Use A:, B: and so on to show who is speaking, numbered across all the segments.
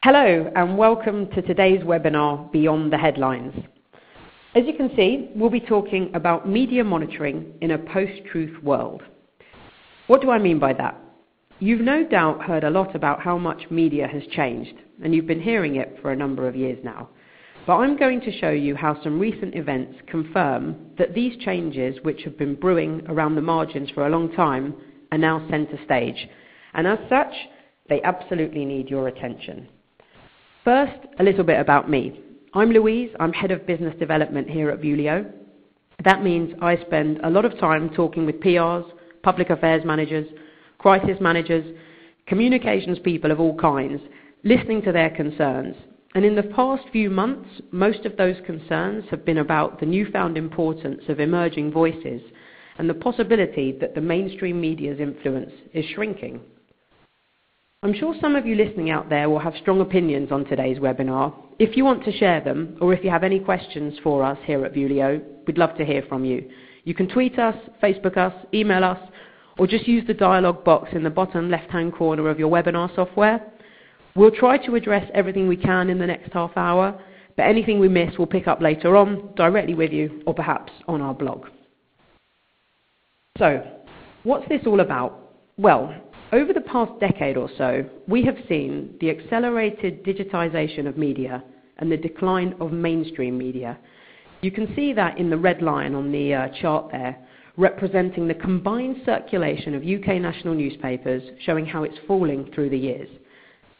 A: Hello and welcome to today's webinar, Beyond the Headlines. As you can see, we'll be talking about media monitoring in a post-truth world. What do I mean by that? You've no doubt heard a lot about how much media has changed, and you've been hearing it for a number of years now. But I'm going to show you how some recent events confirm that these changes, which have been brewing around the margins for a long time, are now centre stage. And as such, they absolutely need your attention. First, a little bit about me. I'm Louise, I'm Head of Business Development here at Vuelio. That means I spend a lot of time talking with PRs, public affairs managers, crisis managers, communications people of all kinds, listening to their concerns. And in the past few months, most of those concerns have been about the newfound importance of emerging voices and the possibility that the mainstream media's influence is shrinking. I'm sure some of you listening out there will have strong opinions on today's webinar. If you want to share them, or if you have any questions for us here at Vuelio, we'd love to hear from you. You can tweet us, Facebook us, email us, or just use the dialogue box in the bottom left-hand corner of your webinar software. We'll try to address everything we can in the next half hour, but anything we miss we'll pick up later on, directly with you, or perhaps on our blog. So, what's this all about? Well, over the past decade or so, we have seen the accelerated digitization of media and the decline of mainstream media. You can see that in the red line on the chart there, representing the combined circulation of UK national newspapers, showing how it's falling through the years.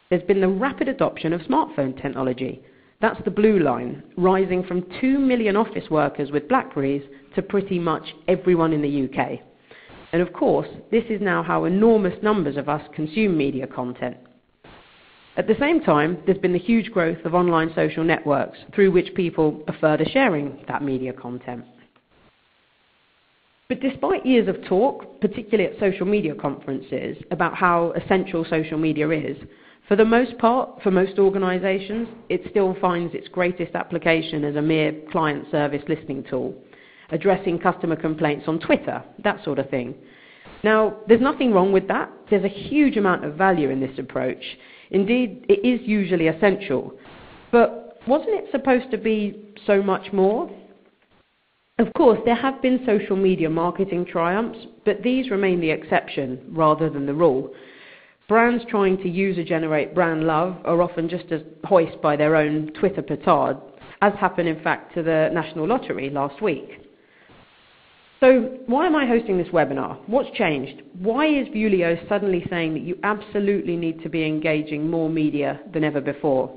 A: There's been the rapid adoption of smartphone technology. That's the blue line, rising from 2 million office workers with Blackberries to pretty much everyone in the UK. And of course, this is now how enormous numbers of us consume media content. At the same time, there's been the huge growth of online social networks through which people are further sharing that media content. But despite years of talk, particularly at social media conferences, about how essential social media is, for the most part, for most organisations, it still finds its greatest application as a mere client service listening tool, addressing customer complaints on Twitter, that sort of thing. Now, there's nothing wrong with that. There's a huge amount of value in this approach. Indeed, it is usually essential. But wasn't it supposed to be so much more? Of course, there have been social media marketing triumphs, but these remain the exception rather than the rule. Brands trying to user-generate brand love are often just as hoist by their own Twitter petard, as happened in fact to the National Lottery last week. So why am I hosting this webinar? What's changed? Why is Vuelio suddenly saying that you absolutely need to be engaging more media than ever before?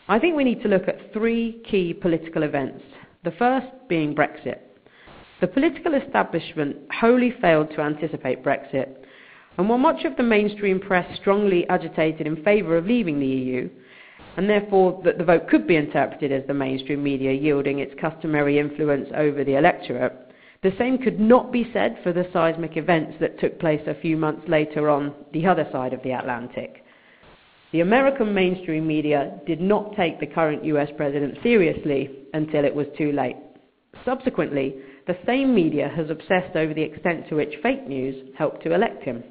A: I think we need to look at three key political events. The first being Brexit. The political establishment wholly failed to anticipate Brexit, and while much of the mainstream press strongly agitated in favour of leaving the EU, and therefore that the vote could be interpreted as the mainstream media yielding its customary influence over the electorate, the same could not be said for the seismic events that took place a few months later on the other side of the Atlantic. The American mainstream media did not take the current US president seriously until it was too late. Subsequently, the same media has obsessed over the extent to which fake news helped to elect him.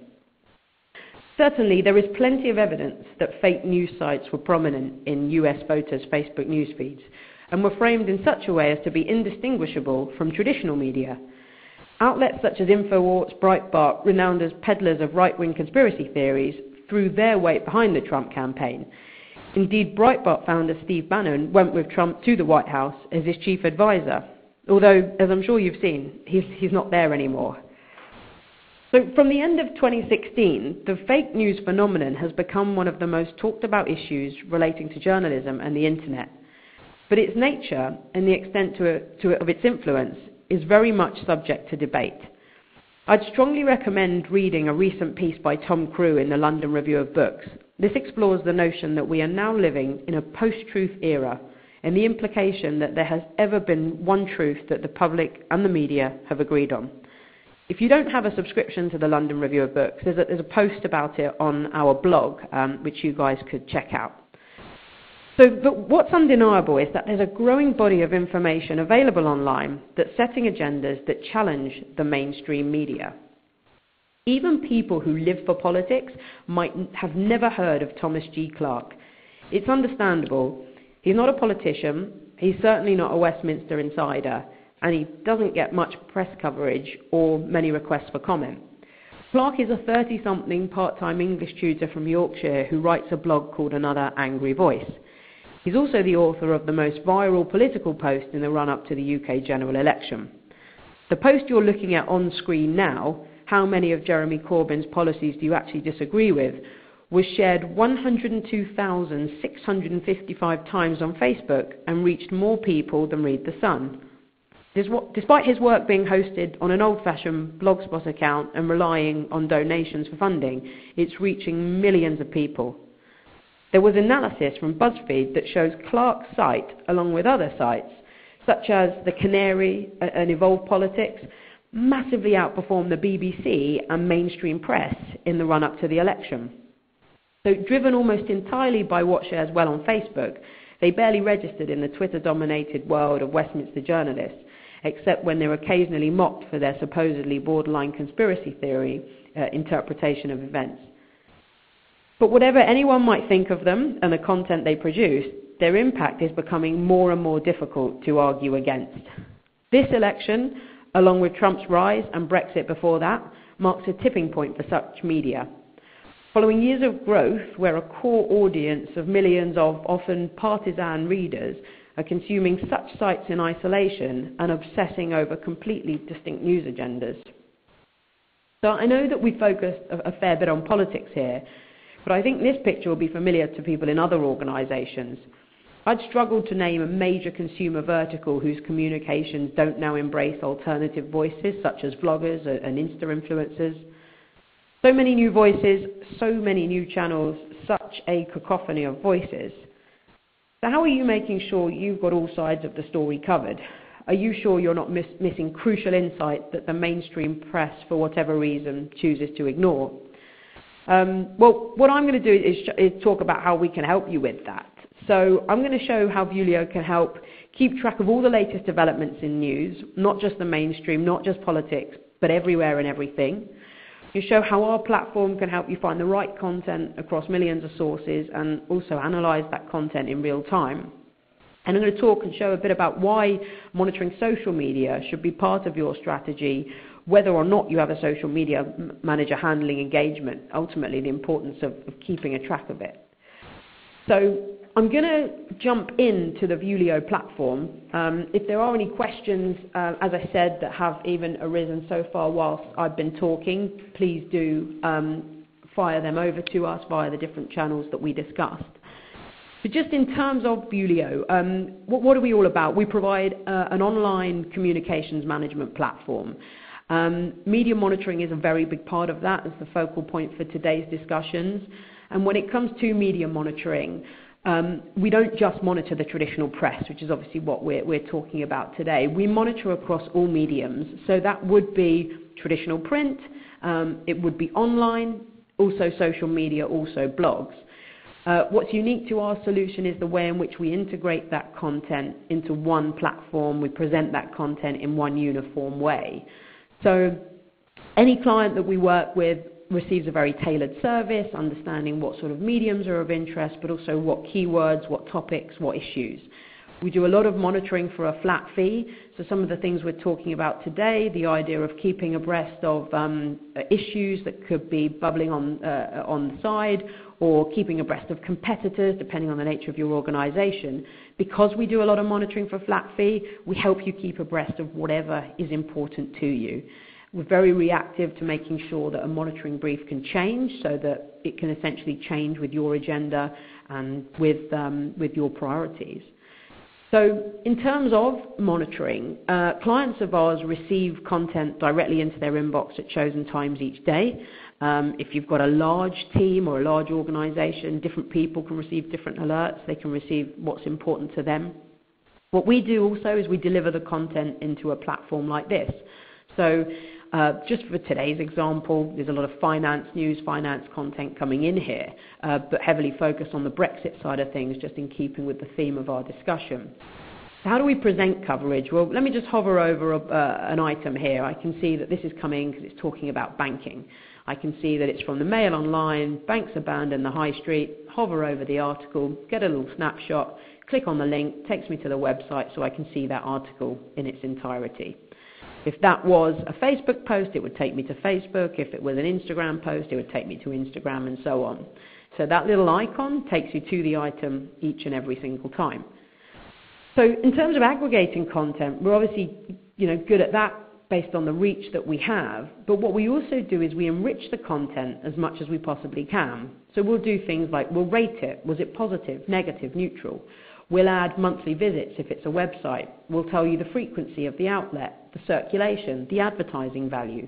A: Certainly, there is plenty of evidence that fake news sites were prominent in US voters' Facebook news feeds, and were framed in such a way as to be indistinguishable from traditional media. Outlets such as InfoWars, Breitbart, renowned as peddlers of right-wing conspiracy theories, threw their weight behind the Trump campaign. Indeed, Breitbart founder Steve Bannon went with Trump to the White House as his chief advisor, although, as I'm sure you've seen, he's not there anymore. So from the end of 2016, the fake news phenomenon has become one of the most talked about issues relating to journalism and the internet. But its nature and the extent of its influence is very much subject to debate. I'd strongly recommend reading a recent piece by Tom Crew in the London Review of Books. This explores the notion that we are now living in a post-truth era and the implication that there has ever been one truth that the public and the media have agreed on. If you don't have a subscription to the London Review of Books, there's a post about it on our blog, which you guys could check out. But what's undeniable is that there's a growing body of information available online that's setting agendas that challenge the mainstream media. Even people who live for politics might have never heard of Thomas G. Clarke. It's understandable. He's not a politician, he's certainly not a Westminster insider, and he doesn't get much press coverage or many requests for comment. Clark is a 30-something part-time English tutor from Yorkshire who writes a blog called Another Angry Voice. He's also the author of the most viral political post in the run-up to the UK general election. The post you're looking at on screen now, How Many of Jeremy Corbyn's Policies Do You Actually Disagree With?, was shared 102,655 times on Facebook and reached more people than Read the Sun. Despite his work being hosted on an old-fashioned Blogspot account and relying on donations for funding, it's reaching millions of people. There was analysis from BuzzFeed that shows Clark's site, along with other sites, such as The Canary and Evolve Politics, massively outperformed the BBC and mainstream press in the run-up to the election. So driven almost entirely by what shares well on Facebook, they barely registered in the Twitter-dominated world of Westminster journalists, except when they're occasionally mocked for their supposedly borderline conspiracy theory interpretation of events. But whatever anyone might think of them and the content they produce, their impact is becoming more and more difficult to argue against. This election, along with Trump's rise and Brexit before that, marks a tipping point for such media. Following years of growth where a core audience of millions of often partisan readers are consuming such sites in isolation and obsessing over completely distinct news agendas. So I know that we focused a fair bit on politics here, but I think this picture will be familiar to people in other organisations. I'd struggled to name a major consumer vertical whose communications don't now embrace alternative voices such as vloggers and Insta influencers. So many new voices, so many new channels, such a cacophony of voices. So how are you making sure you've got all sides of the story covered? Are you sure you're not missing crucial insight that the mainstream press, for whatever reason, chooses to ignore? Well, what I'm going to do is talk about how we can help you with that. So I'm going to show how Vuelio can help keep track of all the latest developments in news, not just the mainstream, not just politics, but everywhere and everything. You show how our platform can help you find the right content across millions of sources and also analyse that content in real time. And I'm going to talk and show a bit about why monitoring social media should be part of your strategy, whether or not you have a social media manager handling engagement, ultimately the importance of keeping a track of it. So I'm going to jump into the Vuelio platform. If there are any questions, as I said, that have even arisen so far whilst I've been talking, please do fire them over to us via the different channels that we discussed. But just in terms of Vuelio, what are we all about? We provide an online communications management platform. Media monitoring is a very big part of that as the focal point for today's discussions. And when it comes to media monitoring, we don't just monitor the traditional press, which is obviously what we're talking about today. We monitor across all mediums. So that would be traditional print, it would be online, also social media, also blogs. What's unique to our solution is the way in which we integrate that content into one platform. We present that content in one uniform way. So any client that we work with receives a very tailored service, understanding what sort of mediums are of interest, but also what keywords, what topics, what issues. We do a lot of monitoring for a flat fee. So some of the things we're talking about today, the idea of keeping abreast of issues that could be bubbling on the side, or keeping abreast of competitors, depending on the nature of your organisation. Because we do a lot of monitoring for a flat fee, we help you keep abreast of whatever is important to you. We're very reactive to making sure that a monitoring brief can change so that it can essentially change with your agenda and with your priorities. So in terms of monitoring, clients of ours receive content directly into their inbox at chosen times each day. If you've got a large team or a large organisation, different people can receive different alerts. They can receive what's important to them. What we do also is we deliver the content into a platform like this. So just for today's example, there's a lot of finance news, finance content coming in here, but heavily focused on the Brexit side of things, just in keeping with the theme of our discussion. So how do we present coverage? Well, let me just hover over an item here. I can see that this is coming because it's talking about banking. I can see that it's from the Mail Online, banks abandoned the high street, hover over the article, get a little snapshot, click on the link, takes me to the website so I can see that article in its entirety. If that was a Facebook post, it would take me to Facebook. If it was an Instagram post, it would take me to Instagram, and so on. So that little icon takes you to the item each and every single time. So in terms of aggregating content, we're obviously good at that based on the reach that we have. But what we also do is we enrich the content as much as we possibly can. So we'll do things like we'll rate it. Was it positive, negative, neutral? We'll add monthly visits if it's a website. We'll tell you the frequency of the outlet, the circulation, the advertising value.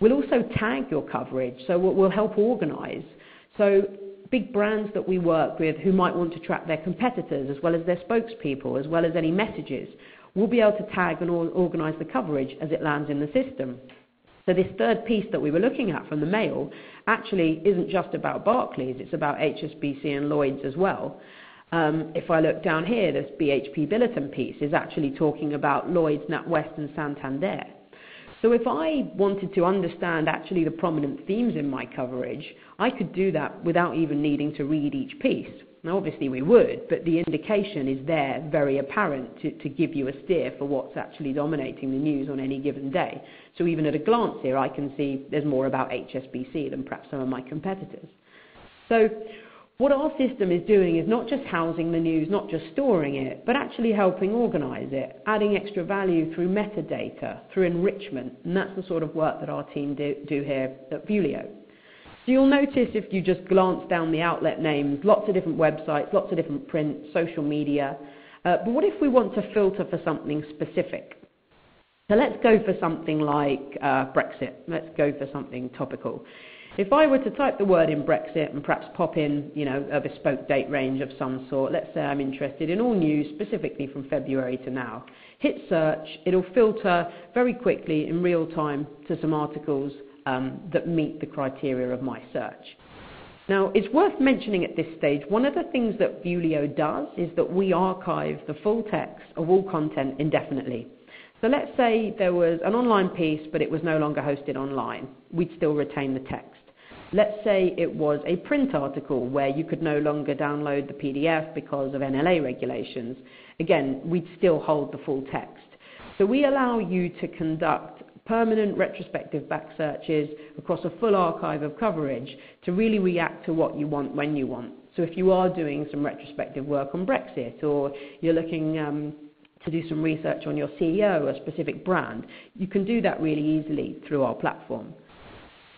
A: We'll also tag your coverage, so we'll help organise. So big brands that we work with who might want to track their competitors as well as their spokespeople, as well as any messages, we'll be able to tag and organise the coverage as it lands in the system. So this third piece that we were looking at from the Mail actually isn't just about Barclays, it's about HSBC and Lloyds as well. If I look down here, this BHP Billiton piece is actually talking about Lloyds, NatWest and Santander. So if I wanted to understand actually the prominent themes in my coverage, I could do that without even needing to read each piece. Now obviously we would, but the indication is there, very apparent, to give you a steer for what's actually dominating the news on any given day. So even at a glance here, I can see there's more about HSBC than perhaps some of my competitors. So what our system is doing is not just housing the news, not just storing it, but actually helping organise it, adding extra value through metadata, through enrichment, and that's the sort of work that our team do here at Vuelio. So you'll notice if you just glance down the outlet names, lots of different websites, lots of different print, social media, but what if we want to filter for something specific? So let's go for something like Brexit, let's go for something topical. If I were to type the word in Brexit and perhaps pop in, a bespoke date range of some sort, let's say I'm interested in all news, specifically from February to now, hit search, it'll filter very quickly in real time to some articles that meet the criteria of my search. Now, it's worth mentioning at this stage, one of the things that Vuelio does is that we archive the full text of all content indefinitely. So let's say there was an online piece, but it was no longer hosted online. We'd still retain the text. Let's say it was a print article where you could no longer download the PDF because of NLA regulations. Again, we'd still hold the full text. So we allow you to conduct permanent retrospective back searches across a full archive of coverage to really react to what you want when you want. So if you are doing some retrospective work on Brexit, or you're looking to do some research on your CEO, a specific brand, you can do that really easily through our platform.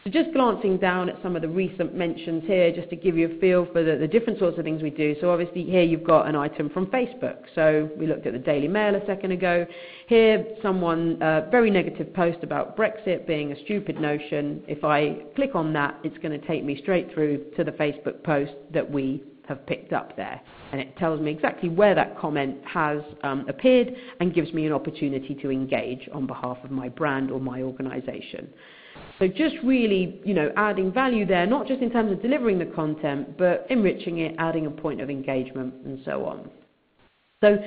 A: So just glancing down at some of the recent mentions here, just to give you a feel for the different sorts of things we do. So obviously here you've got an item from Facebook. So we looked at the Daily Mail a second ago. Here, someone, very negative post about Brexit being a stupid notion. If I click on that, it's going to take me straight through to the Facebook post that we have picked up there. And it tells me exactly where that comment has appeared and gives me an opportunity to engage on behalf of my brand or my organisation. So just really, adding value there, not just in terms of delivering the content, but enriching it, adding a point of engagement, and so on. So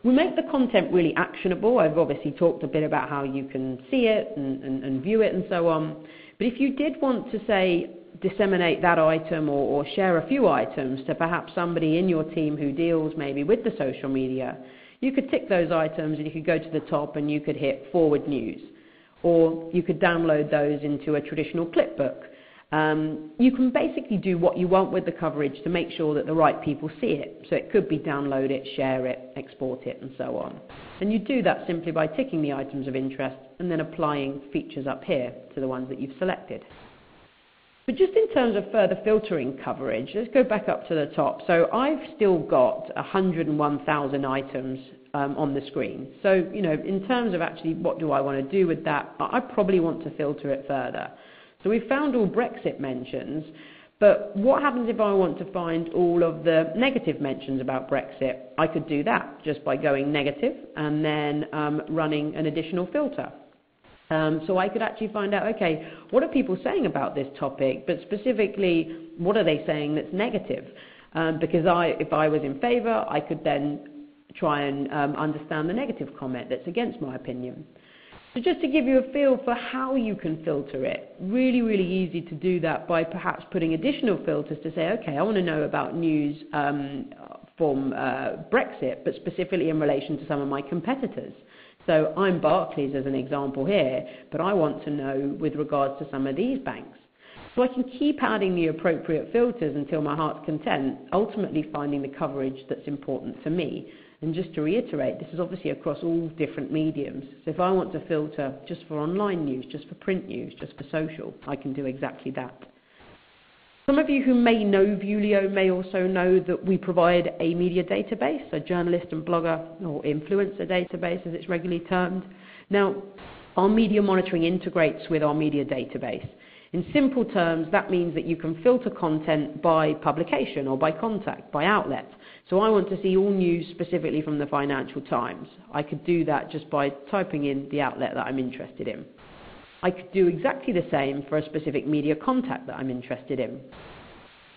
A: we make the content really actionable. I've obviously talked a bit about how you can see it and view it and so on. But if you did want to, say, disseminate that item or share a few items to perhaps somebody in your team who deals maybe with the social media, you could tick those items and you could go to the top and you could hit forward news. Or you could download those into a traditional clipbook. You can basically do what you want with the coverage to make sure that the right people see it. So it could be download it, share it, export it, and so on. And you do that simply by ticking the items of interest and then applying features up here to the ones that you've selected. But just in terms of further filtering coverage, let's go back up to the top. So I've still got 101,000 items on the screen. So, in terms of actually what do I want to do with that, I probably want to filter it further. So we've found all Brexit mentions, but what happens if I want to find all of the negative mentions about Brexit? I could do that just by going negative and then running an additional filter. So I could actually find out, okay, what are people saying about this topic, but specifically, what are they saying that's negative? Because if I was in favour, I could then try and understand the negative comment that's against my opinion. So just to give you a feel for how you can filter it, really, really easy to do that by perhaps putting additional filters to say, okay, I want to know about news from Brexit, but specifically in relation to some of my competitors. So I'm Barclays as an example here, but I want to know with regards to some of these banks. So I can keep adding the appropriate filters until my heart's content, ultimately finding the coverage that's important to me. And just to reiterate, this is obviously across all different mediums. So if I want to filter just for online news, just for print news, just for social, I can do exactly that. Some of you who may know Vuelio may also know that we provide a media database, a journalist and blogger or influencer database as it's regularly termed. Now, our media monitoring integrates with our media database. In simple terms, that means that you can filter content by publication or by contact, by outlet. So I want to see all news specifically from the Financial Times. I could do that just by typing in the outlet that I'm interested in. I could do exactly the same for a specific media contact that I'm interested in.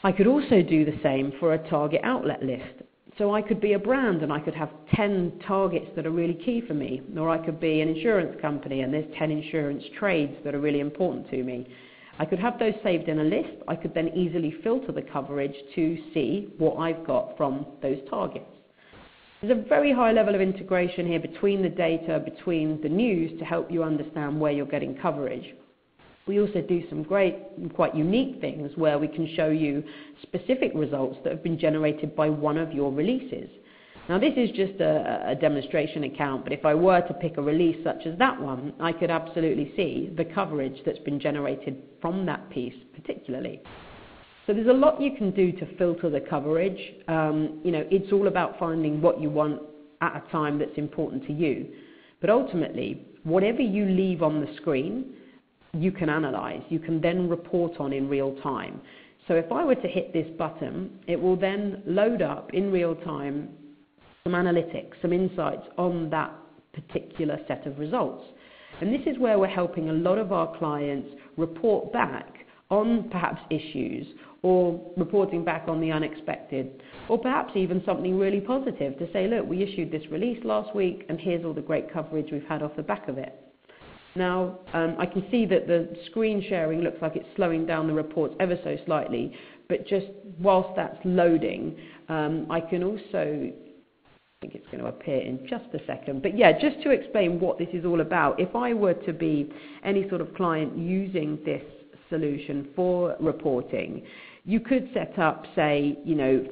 A: I could also do the same for a target outlet list. So I could be a brand and I could have 10 targets that are really key for me, or I could be an insurance company and there's 10 insurance trades that are really important to me. I could have those saved in a list. I could then easily filter the coverage to see what I've got from those targets. There's a very high level of integration here between the data, between the news to help you understand where you're getting coverage. We also do some great and quite unique things where we can show you specific results that have been generated by one of your releases. Now this is just a demonstration account, but if I were to pick a release such as that one, I could absolutely see the coverage that's been generated from that piece particularly. So there's a lot you can do to filter the coverage. It's all about finding what you want at a time that's important to you. But ultimately, whatever you leave on the screen, you can analyse. You can then report on in real time. So if I were to hit this button, it will then load up in real time some analytics, some insights on that particular set of results. And this is where we're helping a lot of our clients report back on perhaps issues, or reporting back on the unexpected, or perhaps even something really positive to say, look, we issued this release last week and here's all the great coverage we've had off the back of it. Now, I can see that the screen sharing looks like it's slowing down the reports ever so slightly, but just whilst that's loading, I can also, I think it's going to appear in just a second, but yeah, just to explain what this is all about, if I were to be any sort of client using this solution for reporting, you could set up, say,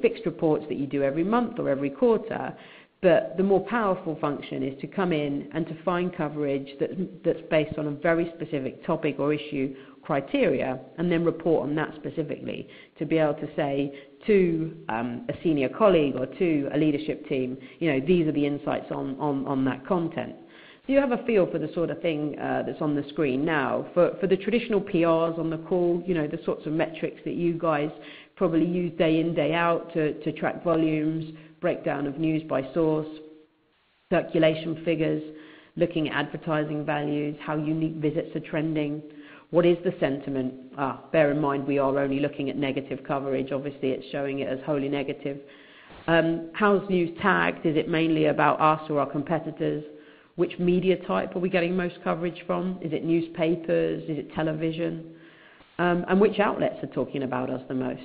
A: fixed reports that you do every month or every quarter, but the more powerful function is to come in and to find coverage that's based on a very specific topic or issue criteria, and then report on that specifically to be able to say to a senior colleague or to a leadership team, these are the insights on that content. So you have a feel for the sort of thing that's on the screen now. For the traditional PRs on the call, the sorts of metrics that you guys probably use day in, day out to track volumes, breakdown of news by source, circulation figures, looking at advertising values, how unique visits are trending, what is the sentiment? Bear in mind we are only looking at negative coverage, obviously it's showing it as wholly negative. How's news tagged? Is it mainly about us or our competitors? Which media type are we getting most coverage from? Is it newspapers? Is it television? And which outlets are talking about us the most?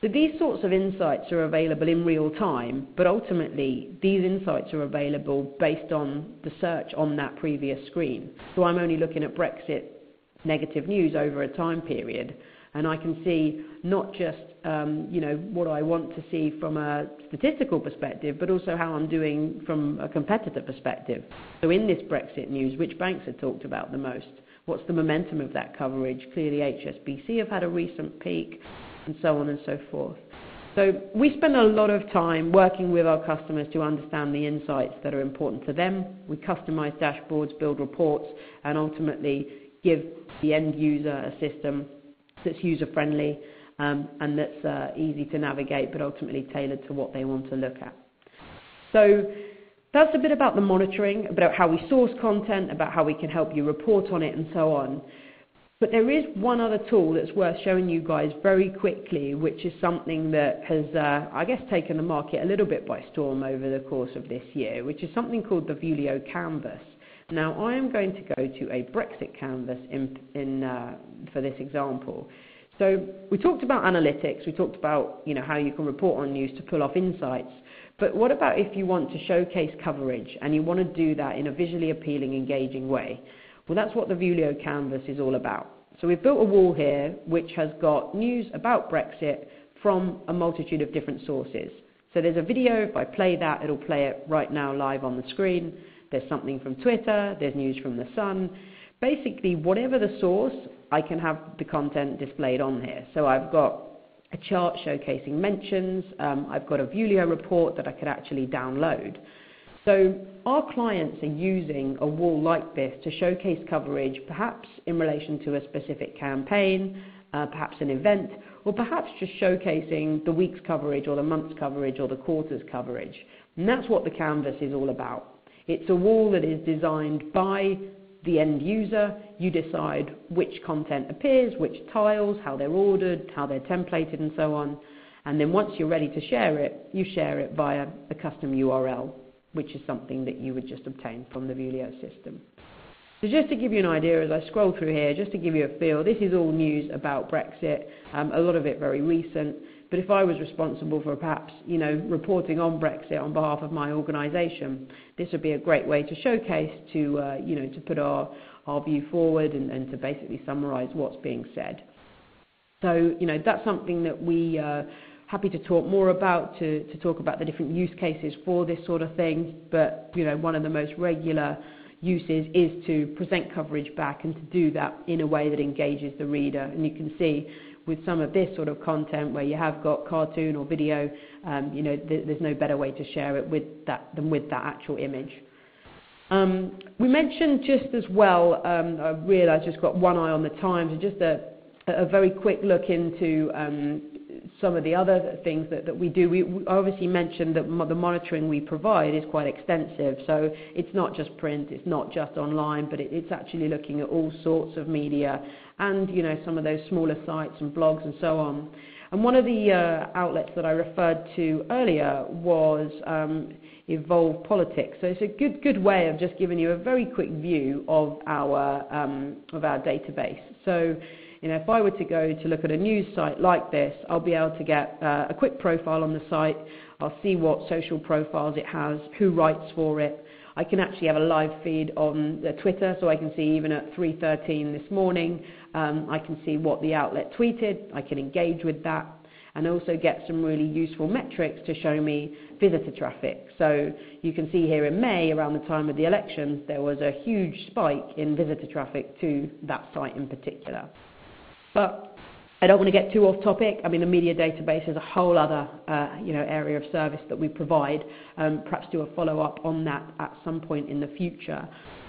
A: So these sorts of insights are available in real time, but ultimately these insights are available based on the search on that previous screen. So I'm only looking at Brexit negative news over a time period, and I can see not just what I want to see from a statistical perspective, but also how I'm doing from a competitor perspective. So in this Brexit news, which banks are talked about the most? What's the momentum of that coverage? Clearly HSBC have had a recent peak, and so on and so forth. So we spend a lot of time working with our customers to understand the insights that are important to them. We customize dashboards, build reports, and ultimately give the end user a system that's user-friendly and that's easy to navigate, but ultimately tailored to what they want to look at. So that's a bit about the monitoring, about how we source content, about how we can help you report on it, and so on. But there is one other tool that's worth showing you guys very quickly, which is something that has, I guess, taken the market a little bit by storm over the course of this year, which is something called the Vuelio Canvas. Now, I am going to go to a Brexit canvas for this example. So we talked about analytics, we talked about how you can report on news to pull off insights, but what about if you want to showcase coverage and you want to do that in a visually appealing, engaging way? Well, that's what the Vuelio canvas is all about. So we've built a wall here which has got news about Brexit from a multitude of different sources. So there's a video, if I play that, it'll play it right now live on the screen. There's something from Twitter, there's news from The Sun. Basically, whatever the source, I can have the content displayed on here. So I've got a chart showcasing mentions, I've got a Vuelio report that I could actually download. So our clients are using a wall like this to showcase coverage, perhaps in relation to a specific campaign, perhaps an event, or perhaps just showcasing the week's coverage or the month's coverage or the quarter's coverage. And that's what the canvas is all about. It's a wall that is designed by the end user. You decide which content appears, which tiles, how they're ordered, how they're templated and so on. And then once you're ready to share it, you share it via a custom URL, which is something that you would just obtain from the Vuelio system. So just to give you an idea, as I scroll through here, just to give you a feel, this is all news about Brexit, a lot of it very recent. But if I was responsible for perhaps, reporting on Brexit on behalf of my organisation, this would be a great way to showcase, to put our view forward and to basically summarise what's being said. So, that's something that we are happy to talk more about, to talk about the different use cases for this sort of thing. But, one of the most regular uses is to present coverage back and to do that in a way that engages the reader. And you can see with some of this sort of content where you have got cartoon or video, there's no better way to share it than with that actual image. We mentioned just as well, I realise just got one eye on the time, so just a very quick look into some of the other things that we do. We obviously mentioned that the monitoring we provide is quite extensive, so it's not just print, it's not just online, but it's actually looking at all sorts of media and some of those smaller sites and blogs and so on. And one of the outlets that I referred to earlier was Evolve Politics. So it's a good way of just giving you a very quick view of our database. So if I were to go to look at a news site like this, I'll be able to get a quick profile on the site. I'll see what social profiles it has, who writes for it. I can actually have a live feed on Twitter, so I can see even at 3:13 this morning, I can see what the outlet tweeted. I can engage with that and also get some really useful metrics to show me visitor traffic. So you can see here in May, around the time of the elections, there was a huge spike in visitor traffic to that site in particular. But I don't want to get too off topic. I mean, the media database is a whole other area of service that we provide. Perhaps do a follow-up on that at some point in the future.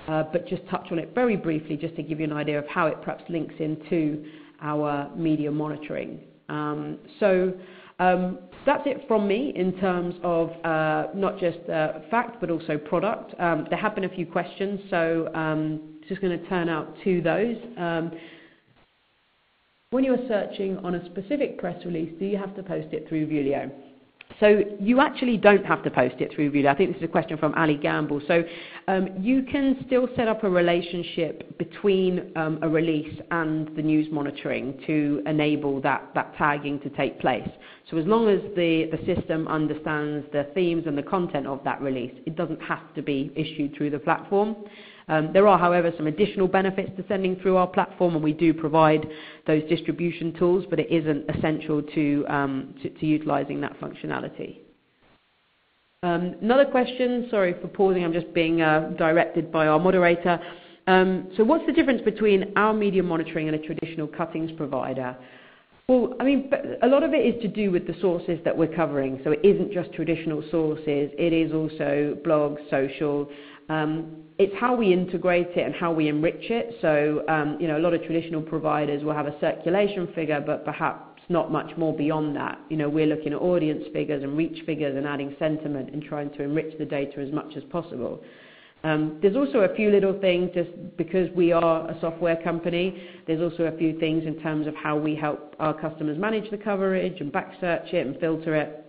A: But just touch on it very briefly just to give you an idea of how it perhaps links into our media monitoring. So that's it from me in terms of not just fact but also product. There have been a few questions, so just going to turn out to those. When you're searching on a specific press release, do you have to post it through Vuelio? So you actually don't have to post it through Vuelio. I think this is a question from Ali Gamble. So you can still set up a relationship between a release and the news monitoring to enable that tagging to take place. So as long as the system understands the themes and the content of that release, it doesn't have to be issued through the platform. There are, however, some additional benefits to sending through our platform, and we do provide those distribution tools, but it isn't essential to utilising that functionality. Another question, sorry for pausing, I'm just being directed by our moderator. So what's the difference between our media monitoring and a traditional cuttings provider? Well, I mean, a lot of it is to do with the sources that we're covering. So it isn't just traditional sources, it is also blogs, social. It's how we integrate it and how we enrich it. So, a lot of traditional providers will have a circulation figure, but perhaps not much more beyond that. We're looking at audience figures and reach figures and adding sentiment and trying to enrich the data as much as possible. There's also a few little things, just because we are a software company, there's also a few things in terms of how we help our customers manage the coverage and back search it and filter it,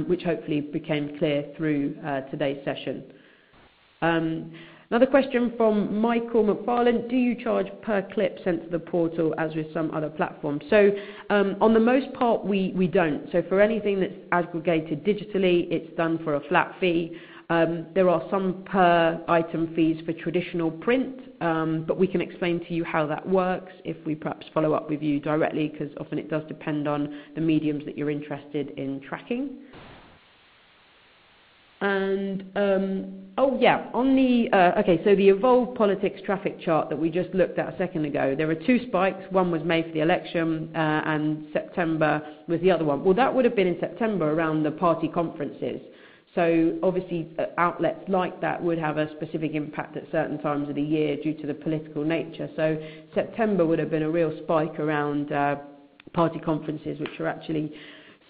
A: which hopefully became clear through today's session. Another question from Michael McFarland: do you charge per clip sent to the portal as with some other platforms? So on the most part we don't. So for anything that's aggregated digitally, it's done for a flat fee. There are some per item fees for traditional print, but we can explain to you how that works if we perhaps follow up with you directly, because often it does depend on the mediums that you're interested in tracking. And on the okay, so the Evolve Politics traffic chart that we just looked at a second ago, there are two spikes. One was May for the election, and September was the other one. Well, that would have been in September around the party conferences. So obviously outlets like that would have a specific impact at certain times of the year due to the political nature. So September would have been a real spike around party conferences, which are actually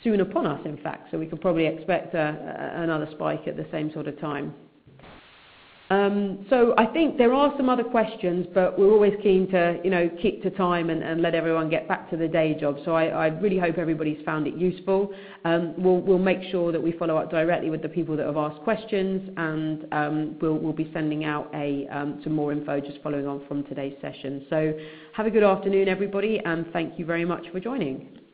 A: soon upon us, in fact, so we could probably expect another spike at the same sort of time. So I think there are some other questions, but we're always keen to, keep to time and let everyone get back to the day job. So I really hope everybody's found it useful. We'll make sure that we follow up directly with the people that have asked questions, and we'll be sending out some more info just following on from today's session. So have a good afternoon, everybody, and thank you very much for joining.